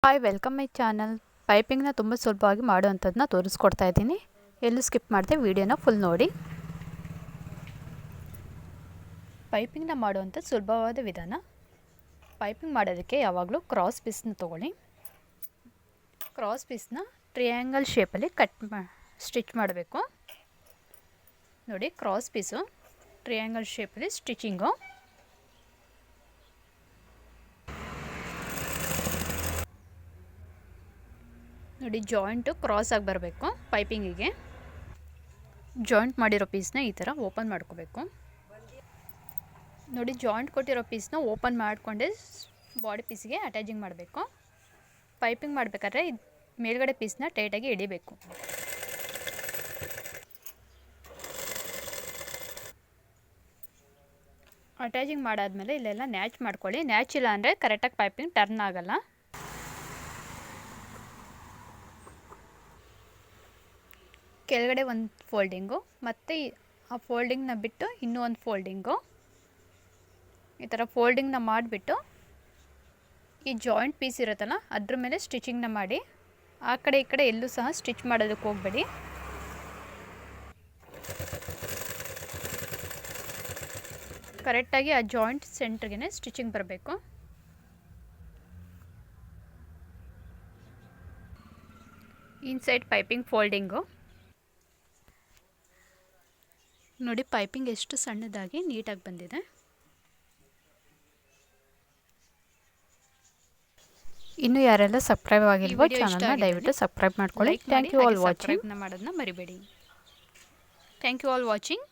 Hi welcome my channel. ಪೈಪಿಂಗ್ನ ತುಂಬ ಸುಲಭವಾಗಿ ಮಾಡುವಂಥದ್ದನ್ನ ತೋರಿಸ್ಕೊಡ್ತಾ ಇದ್ದೀನಿ. ಎಲ್ಲೂ ಸ್ಕಿಪ್ ಮಾಡದೆ ವಿಡಿಯೋನ ಫುಲ್ ನೋಡಿ. ಪೈಪಿಂಗ್ನ ಮಾಡುವಂಥ ಸುಲಭವಾದ ವಿಧಾನ. ಪೈಪಿಂಗ್ ಮಾಡೋದಕ್ಕೆ ಯಾವಾಗಲೂ ಕ್ರಾಸ್ ಪೀಸ್ನ ತೊಗೊಳ್ಳಿ. ಕ್ರಾಸ್ ಪೀಸ್ನ ಟ್ರಯಾಂಗಲ್ ಶೇಪಲ್ಲಿ ಸ್ಟಿಚ್ ಮಾಡಬೇಕು. ನೋಡಿ, ಕ್ರಾಸ್ ಪೀಸು ಟ್ರಯಾಂಗಲ್ ಶೇಪಲ್ಲಿ ಸ್ಟಿಚಿಂಗು. ನೋಡಿ, ಜಾಯಿಂಟು ಕ್ರಾಸ್ ಆಗಿ ಬರಬೇಕು. ಪೈಪಿಂಗಿಗೆ ಜಾಯಿಂಟ್ ಮಾಡಿರೋ ಪೀಸ್ನ ಈ ಥರ ಓಪನ್ ಮಾಡ್ಕೋಬೇಕು. ನೋಡಿ, ಜಾಯಿಂಟ್ ಕೊಟ್ಟಿರೋ ಪೀಸ್ನ ಓಪನ್ ಮಾಡಿಕೊಂಡೆ ಬಾಡಿ ಪೀಸಿಗೆ ಅಟ್ಯಾಚಿಂಗ್ ಮಾಡಬೇಕು. ಪೈಪಿಂಗ್ ಮಾಡಬೇಕಾದ್ರೆ ಮೇಲ್ಗಡೆ ಪೀಸ್ನ ಟೈಟಾಗಿ ಹಿಡಿಬೇಕು. ಅಟ್ಯಾಚಿಂಗ್ ಮಾಡಾದ್ಮೇಲೆ ಇಲ್ಲೆಲ್ಲ ನ್ಯಾಚ್ ಮಾಡ್ಕೊಳ್ಳಿ. ನ್ಯಾಚ್ ಇಲ್ಲ ಅಂದರೆ ಕರೆಕ್ಟಾಗಿ ಪೈಪಿಂಗ್ ಟರ್ನ್ ಆಗಲ್ಲ. ಕೆಳಗಡೆ ಒಂದು ಫೋಲ್ಡಿಂಗು ಮತ್ತು ಆ ಫೋಲ್ಡಿಂಗ್ನ ಬಿಟ್ಟು ಇನ್ನೂ ಒಂದು ಫೋಲ್ಡಿಂಗು, ಈ ಥರ ಫೋಲ್ಡಿಂಗ್ನ ಮಾಡಿಬಿಟ್ಟು ಈ ಜಾಯಿಂಟ್ ಪೀಸ್ ಇರುತ್ತಲ್ಲ ಅದ್ರ ಮೇಲೆ ಸ್ಟಿಚಿಂಗ್ನ ಮಾಡಿ. ಆ ಕಡೆ ಈ ಕಡೆ ಎಲ್ಲೂ ಸಹ ಸ್ಟಿಚ್ ಮಾಡೋದಕ್ಕೆ ಹೋಗಬೇಡಿ. ಕರೆಕ್ಟಾಗಿ ಆ ಜಾಯಿಂಟ್ ಸೆಂಟ್ರಿಗೆ ಸ್ಟಿಚಿಂಗ್ ಬರಬೇಕು. Inside piping folding. ನೋಡಿ, ಪೈಪಿಂಗ್ ಎಷ್ಟು ಸಣ್ಣದಾಗಿ ನೀಟಾಗಿ ಬಂದಿದೆ. ಇನ್ನು ಯಾರೆಲ್ಲ ಸಬ್ಸ್ಕ್ರೈಬ್ ಆಗಿಲ್ವೋ ಚಾನಲ್ನ ದಯವಿಟ್ಟು ಸಬ್ಸ್ಕ್ರೈಬ್ ಮಾಡ್ಕೊಳ್ಳಿ. Thank you all watching. ಮಾಡೋದನ್ನ ಮರಿಬೇಡಿ. Thank you all watching.